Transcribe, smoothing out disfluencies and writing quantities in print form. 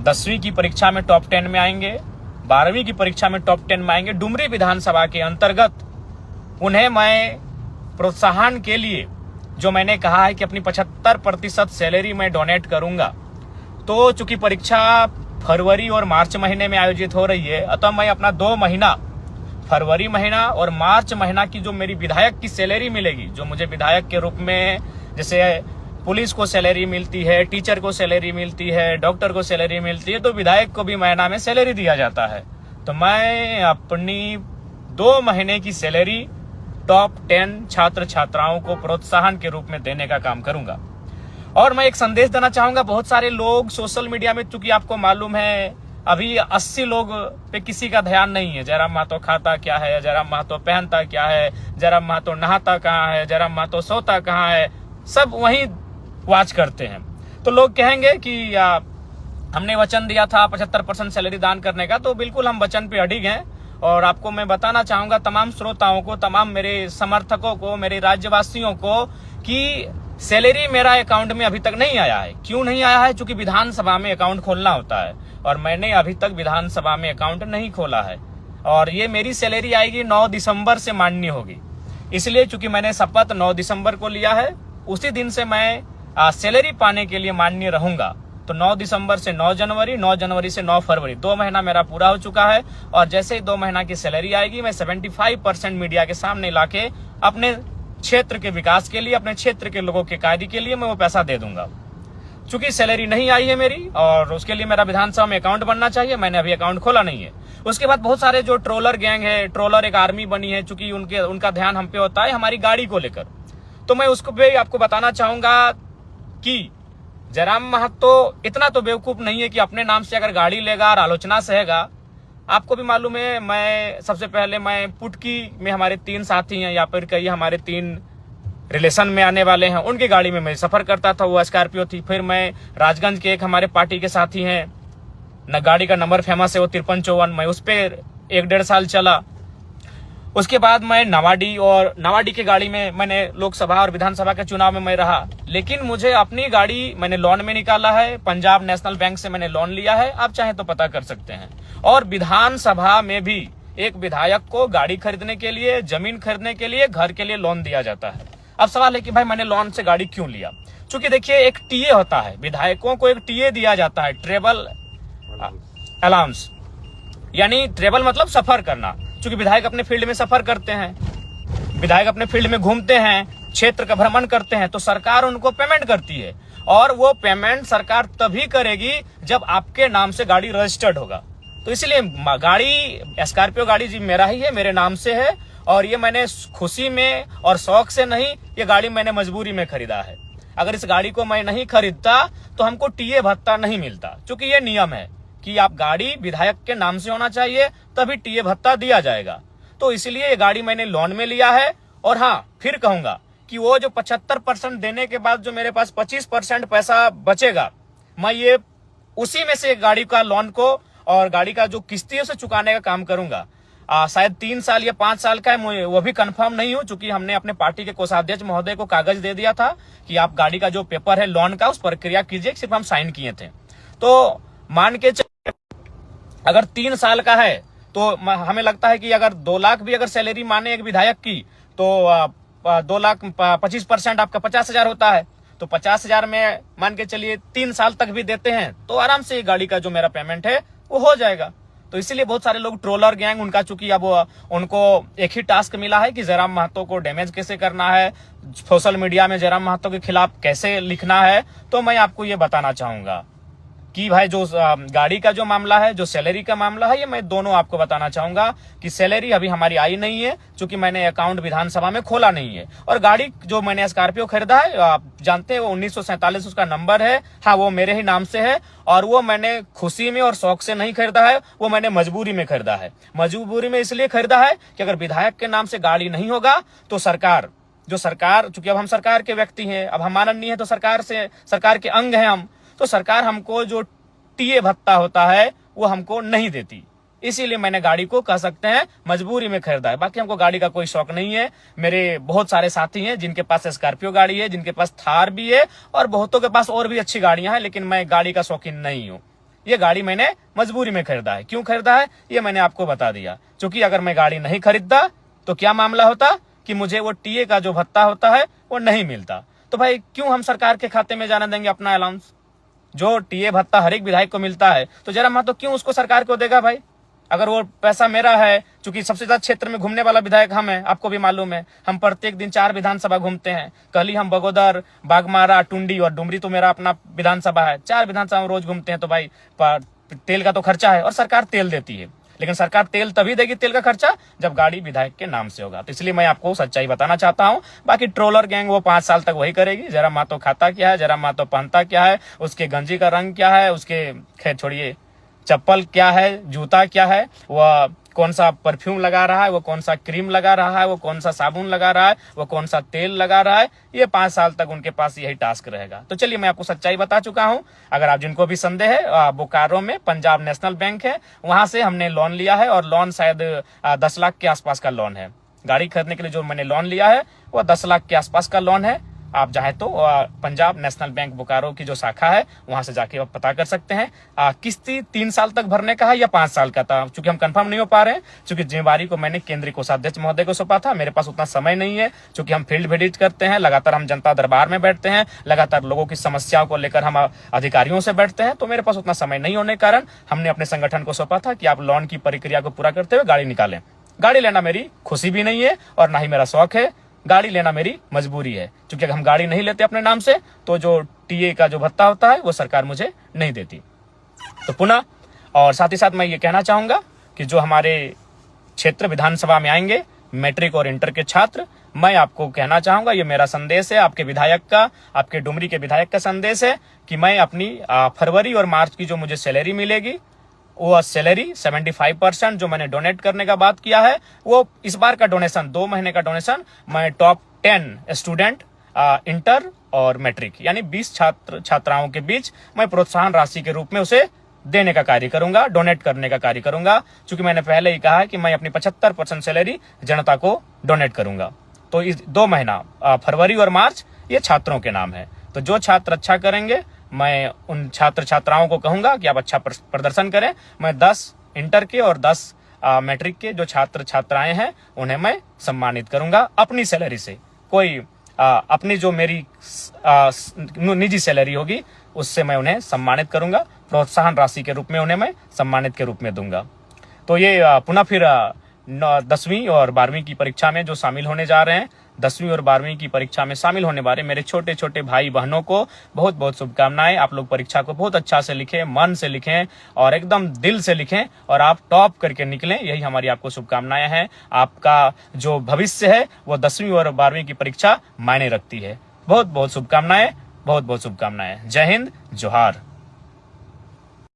10वीं की परीक्षा में टॉप 10 में आएंगे, 12वीं की परीक्षा में टॉप 10 में आएंगे। डुमरी विधानसभा के अंतर्गत उन्हें मैं प्रोत्साहन के लिए जो मैंने कहा है कि अपनी 75% सैलरी मैं डोनेट करूंगा, तो चूंकि परीक्षा फरवरी और मार्च महीने में आयोजित हो रही है, अतः मैं अपना 2 महीना, फरवरी महीना और मार्च महीना की जो मेरी विधायक की सैलरी मिलेगी, जो मुझे विधायक के रूप में जैसे पुलिस को सैलरी मिलती है, टीचर को सैलरी मिलती है, डॉक्टर को सैलरी मिलती है, तो विधायक को भी महीना में सैलरी दिया जाता है। तो मैं अपनी 2 महीने की सैलरी टॉप 10 छात्र छात्राओं को प्रोत्साहन के रूप में देने का काम करूंगा। और मैं एक संदेश देना चाहूंगा, बहुत सारे लोग सोशल मीडिया में, चूंकि आपको मालूम है अभी 80 लोग पे किसी का ध्यान नहीं है। जयराम महतो खाता क्या है, जयराम महतो पहनता क्या है, जयराम महतो नहाता कहाँ है, जयराम महतो सोता कहाँ है, सब वहीं वॉच करते हैं। तो लोग कहेंगे कि हमने वचन दिया था 75% सैलरी दान करने का, तो बिल्कुल हम वचन पे अडिग हैं। और आपको मैं बताना चाहूंगा तमाम श्रोताओं को, तमाम मेरे समर्थकों को, मेरे राज्यवासियों को, कि सैलरी मेरा अकाउंट में अभी तक नहीं आया है। क्यों नहीं आया है? क्योंकि विधानसभा में अकाउंट खोलना होता है और मैंने अभी तक विधानसभा में अकाउंट नहीं खोला है। और ये मेरी सैलरी आएगी 9 दिसंबर से मान्य होगी, इसलिए चूंकि मैंने शपथ 9 दिसंबर को लिया है, उसी दिन से मैं सैलरी पाने के लिए मान्य रहूंगा। तो 9 दिसंबर से 9 जनवरी, 9 जनवरी से 9 फरवरी, 2 महीना मेरा पूरा हो चुका है। और जैसे ही 2 महीना की सैलरी आएगी, मैं 75% मीडिया के सामने लाके अपने क्षेत्र के विकास के लिए, अपने क्षेत्र के लोगों के कार्य के लिए मैं वो पैसा दे दूंगा। चूंकि सैलरी नहीं आई है मेरी, और उसके लिए मेरा विधानसभा में अकाउंट बनना चाहिए, मैंने अभी अकाउंट खोला नहीं है। उसके बाद बहुत सारे जो ट्रोलर गैंग है, ट्रोलर एक आर्मी बनी है, चूंकि उनका ध्यान हम पे होता है हमारी गाड़ी को लेकर। तो मैं उसको भी आपको बताना चाहूंगा कि जयराम महतो इतना तो बेवकूफ नहीं है कि अपने नाम से अगर गाड़ी लेगा और आलोचना सहेगा। आपको भी मालूम है, मैं सबसे पहले मैं पुटकी में हमारे 3 साथी हैं, या फिर कई हमारे 3 रिलेशन में आने वाले हैं, उनकी गाड़ी में मैं सफर करता था, वो स्कॉर्पियो थी। फिर मैं राजगंज के एक हमारे पार्टी के साथी हैं, न गाड़ी का नंबर फेमस है, वो 5354, मैं उस पर 1-1.5 साल चला। उसके बाद मैं नवाडी की गाड़ी में मैंने लोकसभा और विधानसभा के चुनाव में मैं रहा। लेकिन मुझे अपनी गाड़ी मैंने लोन में निकाला है, पंजाब नेशनल बैंक से मैंने लोन लिया है, आप चाहें तो पता कर सकते हैं। और विधानसभा में भी एक विधायक को गाड़ी खरीदने के लिए, जमीन खरीदने के लिए, घर के लिए लोन दिया जाता है। अब सवाल है कि भाई मैंने लोन से गाड़ी क्यों लिया? चूंकि देखिए एक टीए होता है, विधायकों को एक टीए दिया जाता है, ट्रेवल अलाउंस, यानी ट्रेवल मतलब सफर करना। चूंकि विधायक अपने फील्ड में सफर करते हैं, विधायक अपने फील्ड में घूमते हैं, क्षेत्र का भ्रमण करते हैं, तो सरकार उनको पेमेंट करती है। और वो पेमेंट सरकार तभी करेगी जब आपके नाम से गाड़ी रजिस्टर्ड होगा। तो इसलिए गाड़ी, स्कॉर्पियो गाड़ी जी मेरा ही है, मेरे नाम से है। और ये मैंने खुशी में और शौक से नहीं, ये गाड़ी मैंने मजबूरी में खरीदा है। अगर इस गाड़ी को मैं नहीं खरीदता तो हमको टीए भत्ता नहीं मिलता। चूंकि ये नियम है कि आप गाड़ी विधायक के नाम से होना चाहिए, तभी टीए भत्ता दिया जाएगा। तो इसलिए ये गाड़ी मैंने लोन में लिया है। और हाँ, फिर कहूंगा कि वो जो 75% देने के बाद जो मेरे पास 25% पैसा बचेगा, मैं ये उसी में से गाड़ी का लोन को और गाड़ी का जो किस्ती है उसे चुकाने का काम करूंगा। शायद 3 साल या 5 साल का है, वो भी कंफर्म नहीं हूं, चूंकि हमने अपने पार्टी के कोषाध्यक्ष महोदय को कागज दे दिया था कि आप गाड़ी का जो पेपर है लोन का, उस प्रक्रिया कीजिए, सिर्फ हम साइन किए थे। तो मान के अगर 3 साल का है तो हमें लगता है कि अगर 2 लाख भी अगर सैलरी माने एक विधायक की, तो 2 लाख 25% आपका 50,000 होता है। तो 50,000 में मान के चलिए 3 साल तक भी देते हैं तो आराम से गाड़ी का जो मेरा पेमेंट है वो हो जाएगा। तो इसीलिए बहुत सारे लोग ट्रोलर गैंग, उनका चूंकि अब उनको एक ही टास्क मिला है कि जयराम महतो को डैमेज कैसे करना है, सोशल मीडिया में जयराम महतो के खिलाफ कैसे लिखना है। तो मैं आपको ये बताना चाहूंगा कि भाई जो गाड़ी का जो मामला है, जो सैलरी का मामला है, ये मैं दोनों आपको बताना चाहूंगा कि सैलरी अभी हमारी आई नहीं है, क्योंकि मैंने अकाउंट विधानसभा में खोला नहीं है। और गाड़ी जो मैंने स्कॉर्पियो खरीदा है, आप जानते हैं वो 1947 उसका नंबर है, हाँ वो मेरे ही नाम से है। और वो मैंने खुशी में और शौक से नहीं खरीदा है, वो मैंने मजबूरी में खरीदा है। मजबूरी में इसलिए खरीदा है कि अगर विधायक के नाम से गाड़ी नहीं होगा तो सरकार, चूंकि अब हम सरकार के व्यक्ति हैं, अब हम माननीय है, तो सरकार के अंग हैं हम, तो सरकार हमको जो टीए भत्ता होता है वो हमको नहीं देती। इसीलिए मैंने गाड़ी को कह सकते हैं मजबूरी में खरीदा है। बाकी हमको गाड़ी का कोई शौक नहीं है। मेरे बहुत सारे साथी हैं जिनके पास स्कॉर्पियो गाड़ी है, जिनके पास थार भी है, और बहुतों के पास और भी अच्छी गाड़ियां हैं, लेकिन मैं गाड़ी का शौकीन नहीं हूं। ये गाड़ी मैंने मजबूरी में खरीदा है। क्यों खरीदा है ये मैंने आपको बता दिया। क्योंकि अगर मैं गाड़ी नहीं खरीदता तो क्या मामला होता कि मुझे वो टीए का जो भत्ता होता है वो नहीं मिलता। तो भाई क्यों हम सरकार के खाते में जाने देंगे अपना अलाउंस? जो टीए भत्ता हर एक विधायक को मिलता है तो जरा महतो क्यों उसको सरकार को देगा भाई? अगर वो पैसा मेरा है, क्योंकि सबसे ज्यादा क्षेत्र में घूमने वाला विधायक हम है, आपको भी मालूम है। हम प्रत्येक दिन 4 विधानसभा घूमते हैं। कल ही हम बगोदर, बागमारा, टुंडी और डुमरी तो मेरा अपना विधानसभा है। 4 विधानसभा में रोज घूमते हैं। तो भाई तेल का तो खर्चा है और सरकार तेल देती है, लेकिन सरकार तेल तभी देगी, तेल का खर्चा, जब गाड़ी विधायक के नाम से होगा। तो इसलिए मैं आपको सच्चाई बताना चाहता हूं। बाकी ट्रोलर गैंग वो 5 साल तक वही करेगी। जरा महतो खाता क्या है, जरा महतो पहनता क्या है, उसके गंजी का रंग क्या है, उसके खैर छोड़िए चप्पल क्या है, जूता क्या है, वह कौन सा परफ्यूम लगा रहा है, वो कौन सा क्रीम लगा रहा है, वो कौन सा साबुन लगा रहा है, वो कौन सा तेल लगा रहा है, ये 5 साल तक उनके पास यही टास्क रहेगा। तो चलिए मैं आपको सच्चाई बता चुका हूं। अगर आप जिनको भी संदेह है, बोकारो में पंजाब नेशनल बैंक है, वहां से हमने लोन लिया है और लोन शायद 10 लाख के आसपास का लोन है। गाड़ी खरीदने के लिए जो मैंने लोन लिया है वो 10 लाख के आसपास का लोन है। आप चाहे तो पंजाब नेशनल बैंक बोकारो की जो शाखा है वहां से जाके आप पता कर सकते हैं। किस्ती 3 साल तक भरने का है या 5 साल का था, क्योंकि हम कंफर्म नहीं हो पा रहे हैं। क्योंकि जिम्मेवारी को मैंने केंद्रीय कोषाध्यक्ष महोदय को सौंपा था। मेरे पास उतना समय नहीं है, क्योंकि हम फील्ड विजिट करते हैं, लगातार हम जनता दरबार में बैठते हैं, लगातार लोगों की समस्याओं को लेकर हम अधिकारियों से बैठते हैं। तो मेरे पास उतना समय नहीं होने के कारण हमने अपने संगठन को सौंपा था कि आप लोन की प्रक्रिया को पूरा करते हुए गाड़ी निकालें। गाड़ी लेना मेरी खुशी भी नहीं है और ना ही मेरा शौक है, गाड़ी लेना मेरी मजबूरी है। क्योंकि अगर हम गाड़ी नहीं लेते अपने नाम से तो जो टीए का जो भत्ता होता है वो सरकार मुझे नहीं देती। तो पुनः और साथ ही साथ मैं ये कहना चाहूंगा कि जो हमारे क्षेत्र विधानसभा में आएंगे मैट्रिक और इंटर के छात्र, मैं आपको कहना चाहूंगा, ये मेरा संदेश है आपके विधायक का, आपके डुमरी के विधायक का संदेश है कि मैं अपनी फरवरी और मार्च की जो मुझे सैलरी मिलेगी वो सैलरी 75% जो मैंने डोनेट करने का बात किया है, वो इस बार का डोनेशन 2 महीने का डोनेशन मैं टॉप 10 स्टूडेंट इंटर और मैट्रिक यानी 20 छात्राओं के बीच मैं प्रोत्साहन राशि के रूप में उसे देने का कार्य करूंगा, डोनेट करने का कार्य करूंगा। क्योंकि मैंने पहले ही कहा है कि मैं अपनी 75% सैलरी जनता को डोनेट करूंगा। तो इस 2 महीना फरवरी और मार्च ये छात्रों के नाम है। तो जो छात्र अच्छा करेंगे मैं उन छात्र छात्राओं को कहूंगा कि आप अच्छा प्रदर्शन करें। मैं 10 इंटर के और 10 मैट्रिक के जो छात्र छात्राएं हैं उन्हें मैं सम्मानित करूंगा अपनी सैलरी से। कोई अपनी जो मेरी निजी सैलरी होगी उससे मैं उन्हें सम्मानित करूंगा, प्रोत्साहन राशि के रूप में उन्हें मैं सम्मानित के रूप में दूंगा। तो ये पुनः फिर 10वीं और 12वीं की परीक्षा में जो शामिल होने जा रहे हैं, 10वीं और 12वीं की परीक्षा में शामिल होने वाले मेरे छोटे छोटे भाई बहनों को बहुत बहुत शुभकामनाएं। आप लोग परीक्षा को बहुत अच्छा से लिखें, मन से लिखें और एकदम दिल से लिखें और आप टॉप करके निकलें, यही हमारी आपको शुभकामनाएं हैं। आपका जो भविष्य है वो 10वीं और 12वीं की परीक्षा मायने रखती है। बहुत बहुत शुभकामनाएं, बहुत बहुत शुभकामनाएं। जय हिंद, जोहार।